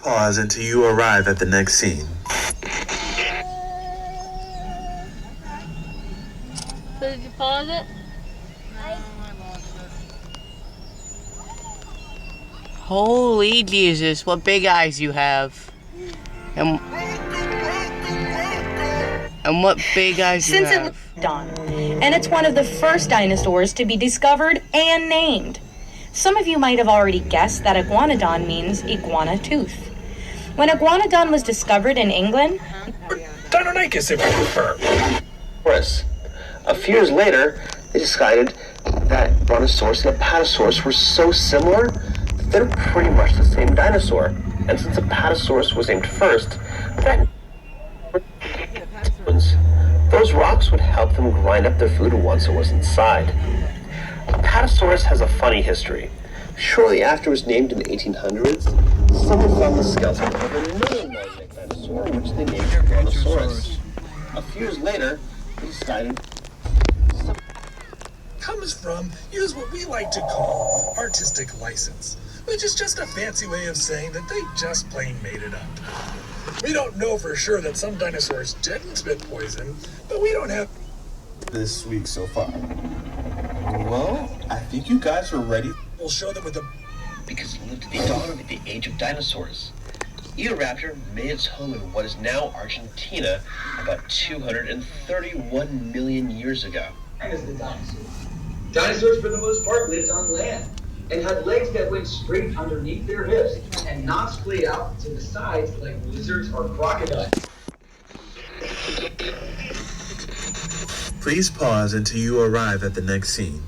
pause until you arrive at the next scene. So did you pause it? Holy Jesus, what big eyes you have. And what big eyes you have. Since it done, and it's one of the first dinosaurs to be discovered and named. Some of you might have already guessed that iguanodon means iguana tooth. When iguanodon was discovered in England, Deinonychus, if you prefer. Chris. A few years later, they decided that Brontosaurus and Apatosaurus were so similar that they're pretty much the same dinosaur. And since Apatosaurus was named first, that those rocks would help them grind up their food once it was inside. Apatosaurus has a funny history. Shortly after it was named in the 1800s, someone found the skeleton of another large dinosaur, which they named Brontosaurus. A few years later, they decided Comes from, use what we like to call artistic license, which is just a fancy way of saying that they just plain made it up. We don't know for sure that some dinosaurs didn't spit poison, but we don't have This week so far. Well, I think you guys are ready. We'll show them with the because it lived at the dawn of the age of dinosaurs. Eoraptor made its home in what is now Argentina about 231 million years ago. As the dinosaurs. Dinosaurs, for the most part, lived on land and had legs that went straight underneath their hips and not splayed out to the sides like lizards or crocodiles. Please pause until you arrive at the next scene.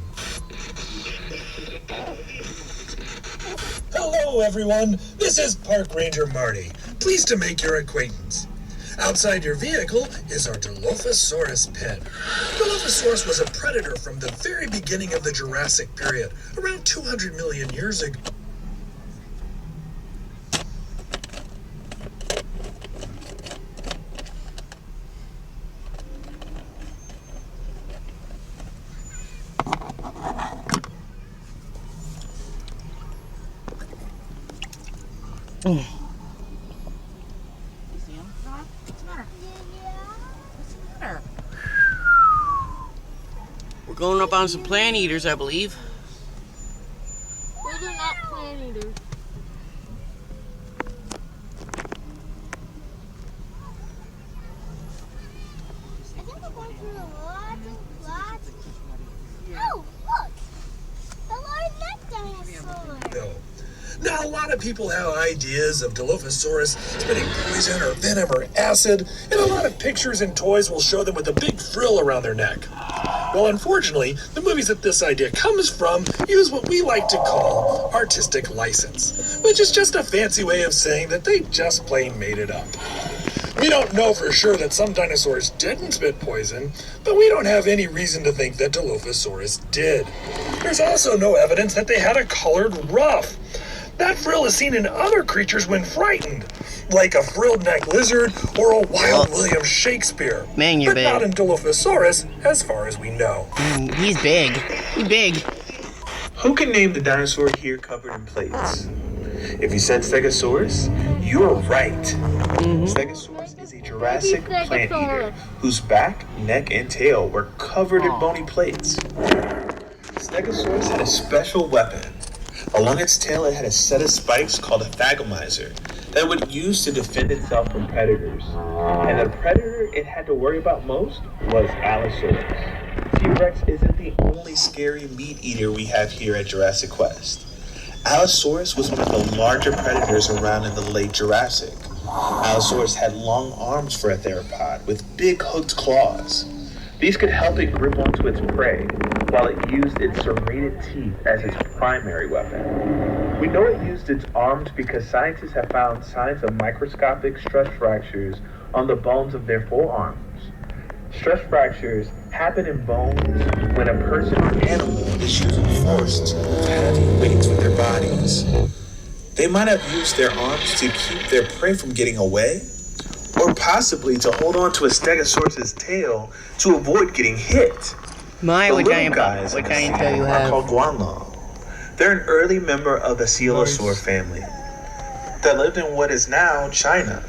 Hello, everyone. This is Park Ranger Marty. Pleased to make your acquaintance. Outside your vehicle is our Dilophosaurus pet. Dilophosaurus was a predator from the very beginning of the Jurassic period, around 200 million years ago. We're going up on some plant eaters, I believe. Those are not plant eaters. I think we're going through lots. Oh, look! The large neck dinosaur! No. Now, a lot of people have ideas of Dilophosaurus spitting poison or venom or acid, and a lot of pictures and toys will show them with a big frill around their neck. Well, unfortunately, the movies that this idea comes from use what we like to call artistic license, which is just a fancy way of saying that they just plain made it up. We don't know for sure that some dinosaurs didn't spit poison, but we don't have any reason to think that Dilophosaurus did. There's also no evidence that they had a colored ruff. That frill is seen in other creatures when frightened, like a frilled neck lizard or a wild William Shakespeare. Man, you're but not big. in Dilophosaurus, as far as we know. He's big. He's big. Who can name the dinosaur here covered in plates? If you said Stegosaurus, you're right. Stegosaurus is a Jurassic plant eater whose back, neck, and tail were covered in bony plates. Stegosaurus had a special weapon. Along its tail, it had a set of spikes called a thagomizer that it would use to defend itself from predators. And the predator it had to worry about most was Allosaurus. T-Rex isn't the only scary meat eater we have here at Jurassic Quest. Allosaurus was one of the larger predators around in the late Jurassic. Allosaurus had long arms for a theropod with big hooked claws. These could help it grip onto its prey, while it used its serrated teeth as its primary weapon. We know it used its arms because scientists have found signs of microscopic stress fractures on the bones of their forearms. Stress fractures happen in bones when a person or animal is using force to move heavy weights with their bodies. They might have used their arms to keep their prey from getting away, or possibly to hold on to a Stegosaurus's tail to avoid getting hit. My, what giant tail you are have? called guanlong. They're an early member of the coelosaur family. that lived in what is now China.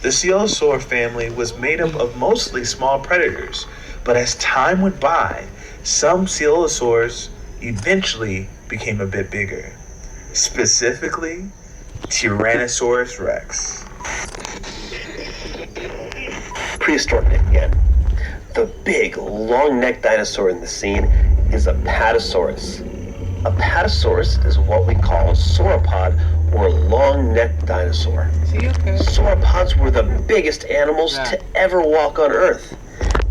The coelosaur family was made up of mostly small predators, but as time went by, some coelosaurs eventually became a bit bigger. Specifically, Tyrannosaurus rex. Prehistoric again. The big, long-necked dinosaur in the scene is a Apatosaurus. Apatosaurus is what we call a sauropod, or long-necked dinosaur. Sauropods were the biggest animals to ever walk on Earth.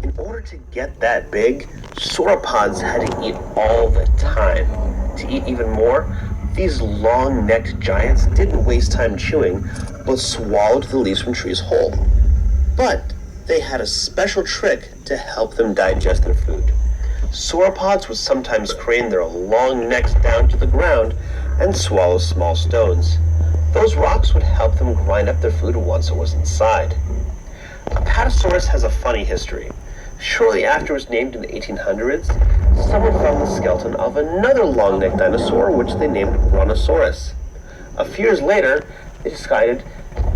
In order to get that big, sauropods had to eat all the time. To eat even more, these long-necked giants didn't waste time chewing, but swallowed the leaves from trees whole. But they had a special trick to help them digest their food. Sauropods would sometimes crane their long necks down to the ground and swallow small stones. Those rocks would help them grind up their food once it was inside. Apatosaurus has a funny history. Shortly after it was named in the 1800s, someone found the skeleton of another long-necked dinosaur, which they named Brontosaurus. A few years later, they decided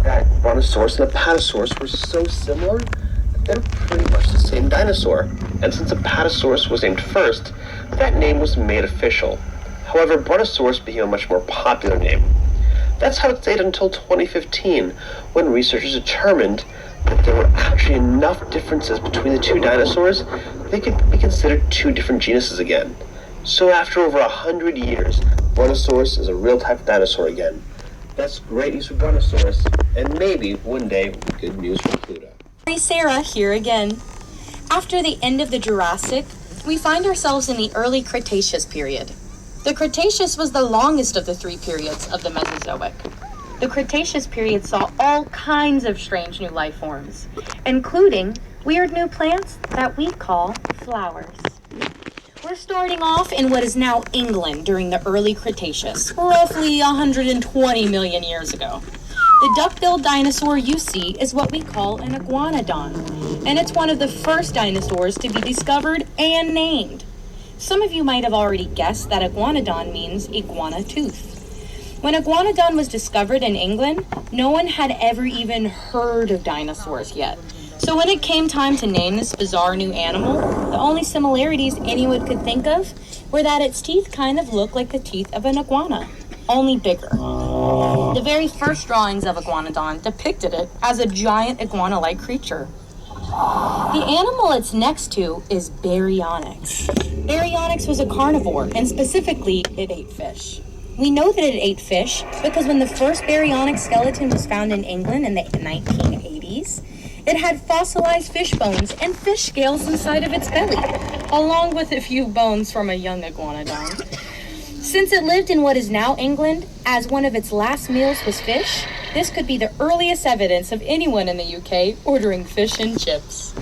that Brontosaurus and Apatosaurus were so similar that they're pretty much the same dinosaur. And since Apatosaurus was named first, that name was made official. However, Brontosaurus became a much more popular name. That's how it stayed until 2015, when researchers determined that there were actually enough differences between the two dinosaurs they could be considered two different genuses again. So after over 100 years, Brontosaurus is a real type of dinosaur again. That's great news for Brontosaurus, and maybe one day good news for Pluto. Sarah here again. After the end of the Jurassic, we find ourselves in the early Cretaceous period. The Cretaceous was the longest of the three periods of the Mesozoic. The Cretaceous period saw all kinds of strange new life forms, including weird new plants that we call flowers. We're starting off in what is now England during the early Cretaceous, roughly 120 million years ago. The duck-billed dinosaur you see is what we call an iguanodon, and it's one of the first dinosaurs to be discovered and named. Some of you might have already guessed that iguanodon means iguana tooth. When iguanodon was discovered in England, no one had ever even heard of dinosaurs yet. So when it came time to name this bizarre new animal, the only similarities anyone could think of were that its teeth kind of looked like the teeth of an iguana, only bigger. The very first drawings of iguanodon depicted it as a giant iguana-like creature. The animal it's next to is Baryonyx. Baryonyx was a carnivore, and specifically, it ate fish. We know that it ate fish because when the first Baryonyx skeleton was found in England in the 1980s, it had fossilized fish bones and fish scales inside of its belly, along with a few bones from a young iguanodon. Since it lived in what is now England, as one of its last meals was fish, this could be the earliest evidence of anyone in the UK ordering fish and chips.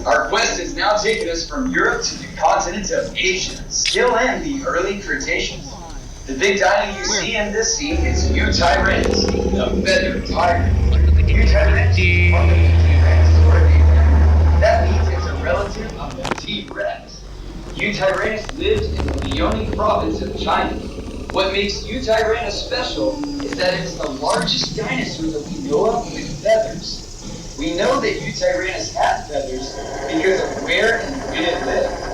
Our quest has now taken us from Europe to the continent of Asia, still in the early Cretaceous. The big dino you see in this scene is Eutyrannus, the feathered tiger. Eutyrannus is part of the Tyrannosaur family. That means it's a relative of the T-Rex. Eutyrannus lived in the Liaoning province of China. What makes Eutyrannus special is that it's the largest dinosaur that we know of with feathers. We know that Eutyrannus had feathers because of where and when it lived.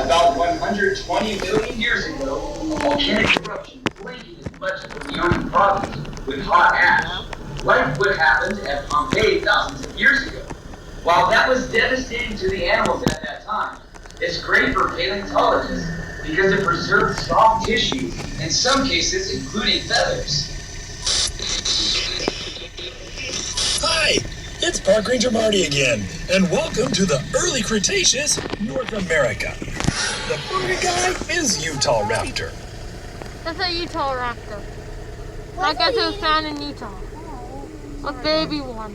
About 120 million years ago, a volcanic eruption blanketed much of the Liaoning province with hot ash, like what happened at Pompeii thousands of years ago. While that was devastating to the animals at that time, it's great for paleontologists because it preserved soft tissue, in some cases including feathers. Hi, it's Park Ranger Marty again, and welcome to the early Cretaceous, North America. The furry guy is Utah Raptor. That's a Utah raptor. I guess it was found in Utah. A baby one.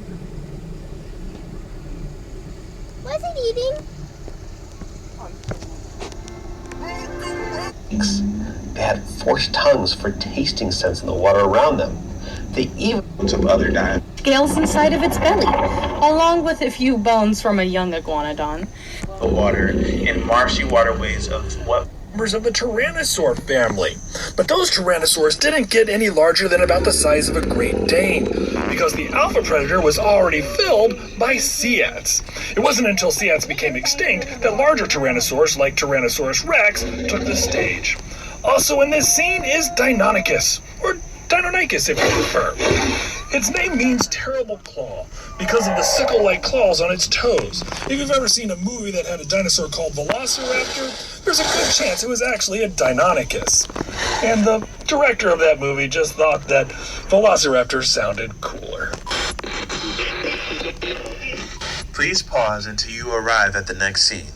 What's it eating? They had forked tongues for tasting scents in the water around them. They even Some other dinosaurs. Scales inside of its belly, along with a few bones from a young iguanodon. The water in marshy waterways of what members of the Tyrannosaur family. But those Tyrannosaurs didn't get any larger than about the size of a Great Dane, because the alpha predator was already filled by Ceats. It wasn't until Ceats became extinct that larger Tyrannosaurs, like Tyrannosaurus rex, took the stage. Also in this scene is Deinonychus, or Deinonychus if you prefer. Its name means terrible claw because of the sickle-like claws on its toes. If you've ever seen a movie that had a dinosaur called Velociraptor, there's a good chance it was actually a Deinonychus. And the director of that movie just thought that Velociraptor sounded cooler. Please pause until you arrive at the next scene.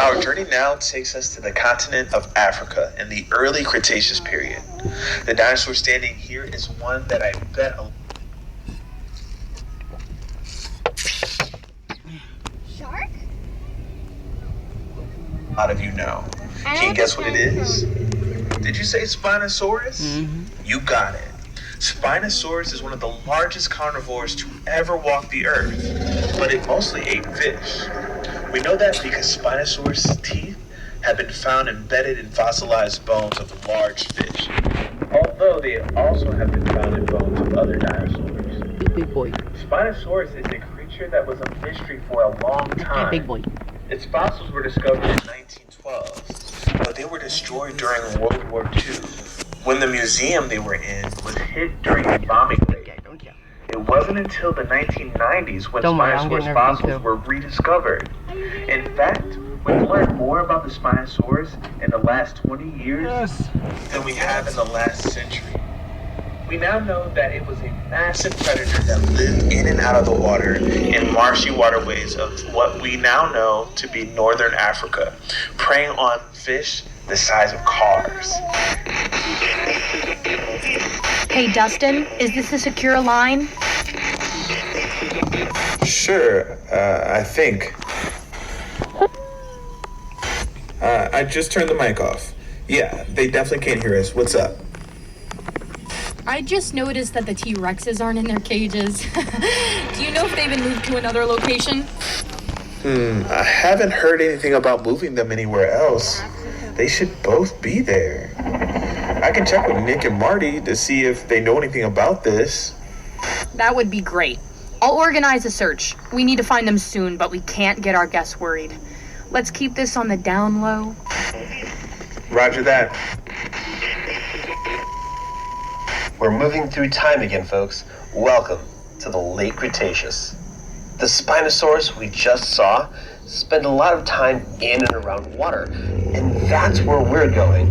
Our journey now takes us to the continent of Africa in the early Cretaceous period. The dinosaur standing here is one that I bet a Shark? lot of you know. Can you guess what it is? Did you say Spinosaurus? Mm-hmm. You got it. Spinosaurus is one of the largest carnivores to ever walk the earth, but it mostly ate fish. We know that because Spinosaurus' teeth have been found embedded in fossilized bones of large fish, although they also have been found in bones of other dinosaurs. Big boy. Spinosaurus is a creature that was a mystery for a long time. Big boy. Its fossils were discovered in 1912, but they were destroyed during World War II, when the museum they were in was hit during a bombing raid. It wasn't until the 1990s when Spinosaurus fossils were rediscovered. In fact, we've learned more about the Spinosaurus in the last 20 years than we have in the last century. We now know that it was a massive predator that lived in and out of the water in marshy waterways of what we now know to be northern Africa, preying on fish the size of cars. Hey, Dustin, is this a secure line? Sure, I think. I just turned the mic off. Yeah, they definitely can't hear us. What's up? I just noticed that the T-Rexes aren't in their cages. Do you know if they've been moved to another location? I haven't heard anything about moving them anywhere else. They should both be there. I can check with Nick and Marty to see if they know anything about this. That would be great. I'll organize a search. We need to find them soon, but we can't get our guests worried. Let's keep this on the down low. Roger that. We're moving through time again, folks. Welcome to the late Cretaceous. The Spinosaurus we just saw spent a lot of time in and around water, and that's where we're going,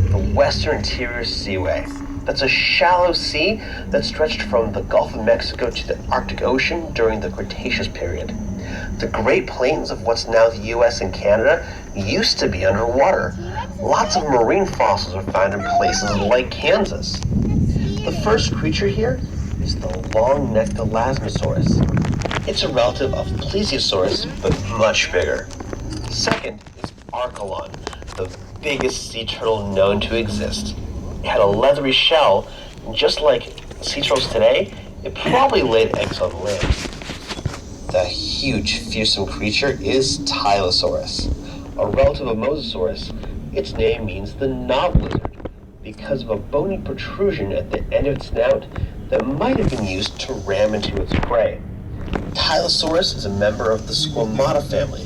the Western Interior Seaway. That's a shallow sea that stretched from the Gulf of Mexico to the Arctic Ocean during the Cretaceous period. The Great Plains of what's now the US and Canada used to be underwater. Lots of marine fossils are found in places like Kansas. The first creature here is the long-necked Elasmosaurus. It's a relative of Plesiosaurus, but much bigger. Second is Archelon, the biggest sea turtle known to exist. It had a leathery shell, and just like sea turtles today, it probably laid eggs on land. The huge, fearsome creature is Tylosaurus, a relative of Mosasaurus. Its name means the knob lizard, because of a bony protrusion at the end of its snout that might have been used to ram into its prey. Tylosaurus is a member of the Squamata family.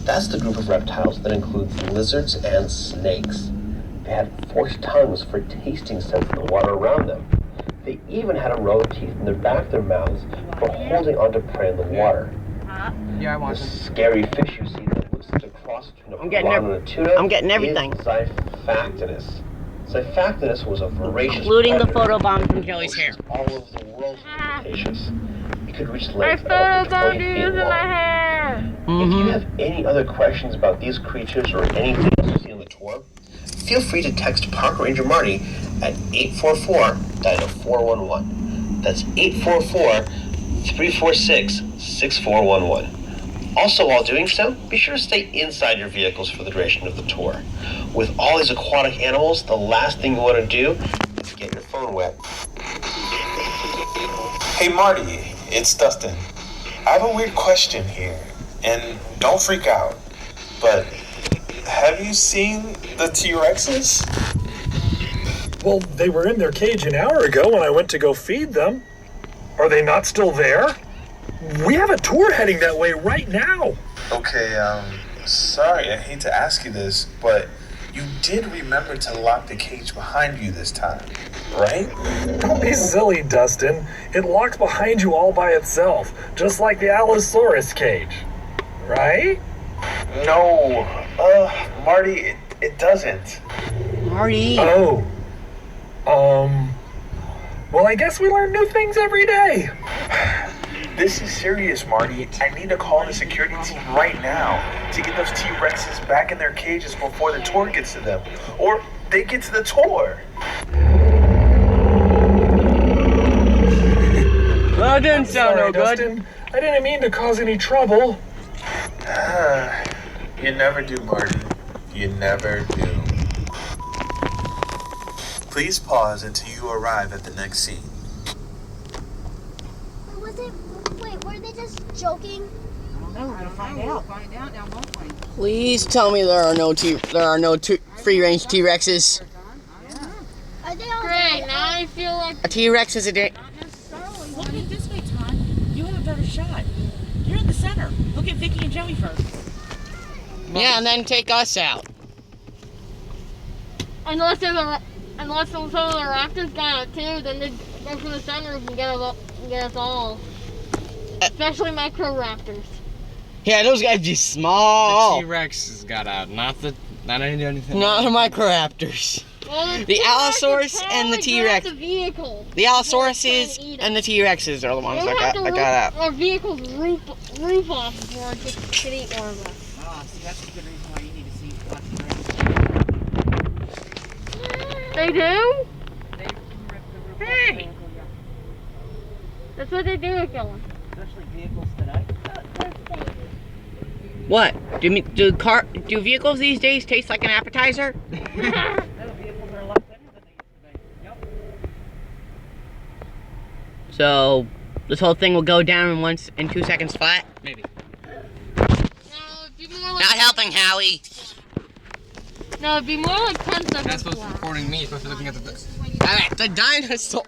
That's the group of reptiles that includes lizards and snakes. They had forked tongues for tasting scents in the water around them. They even had a row of teeth in the back of their mouths for holding onto prey in the water. Yeah, I want The them. scary fish you see that looks like a cross between a getting prawn and a tuna I'm getting everything. is Xiphactinus. Xiphactinus was a voracious Including the predator photobomb from Joey's hair. all over the world in Cretaceous. It could reach My lengths of up to photo 20 feet is in my long. hair. If you have any other questions about these creatures or anything else you see on the tour, feel free to text Park Ranger Marty at 844-411. That's 844-346-6411. Also, while doing so, be sure to stay inside your vehicles for the duration of the tour. With all these aquatic animals, the last thing you want to do is get your phone wet. Hey Marty, it's Dustin. I have a weird question here, and don't freak out. But have you seen the T-Rexes? Well, they were in their cage an hour ago when I went to go feed them. Are they not still there? We have a tour heading that way right now. Okay, sorry, I hate to ask you this, but you did remember to lock the cage behind you this time, right? Don't be silly, Dustin. It locked behind you all by itself, just like the Allosaurus cage. Right? No, Marty, it doesn't. Marty. Oh. Well, I guess we learn new things every day. This is serious, Marty. I need to call the security team right now to get those T-Rexes back in their cages before the tour gets to them. Or they get to the tour. Well, it didn't sound Sorry, no good. Dustin. I didn't mean to cause any trouble. You never do, Marty. You never do. Please pause until you arrive at the next scene. Wait, were they just joking? Please tell me there are no free-range T-Rexes. Are they all Great, now I feel like A T-Rex is a Look at it this way, Todd. You have a better shot. You're in the center. Look at Vicky and Joey first. yeah, and then take us out. unless some of the raptors got it too, then they go from the center and get us all. Especially micro-raptors. Yeah, those guys be small. The T-Rex has got out, not anything. Not the Microraptors. Well, The Allosaurus and the T-Rex. The vehicle. The Allosauruses and the T-Rexes are the ones that got out. Our vehicle's roof off before it could eat one of us. Ah, see, that's a good reason why you need to see watch They do? They rip the roof Hey! off the vehicle, yeah. That's what they do with them. Especially vehicles today. What? Do vehicles these days taste like an appetizer? No, vehicles are a lot thinner than they used to be. Yep. So this whole thing will go down in 2 seconds flat? Maybe. No, it'd be more like, Not helping, Howie. no, it'd be more like 10 seconds. You're not supposed to be flat. recording me, you're supposed to be looking at the... Alright, the dinosaur.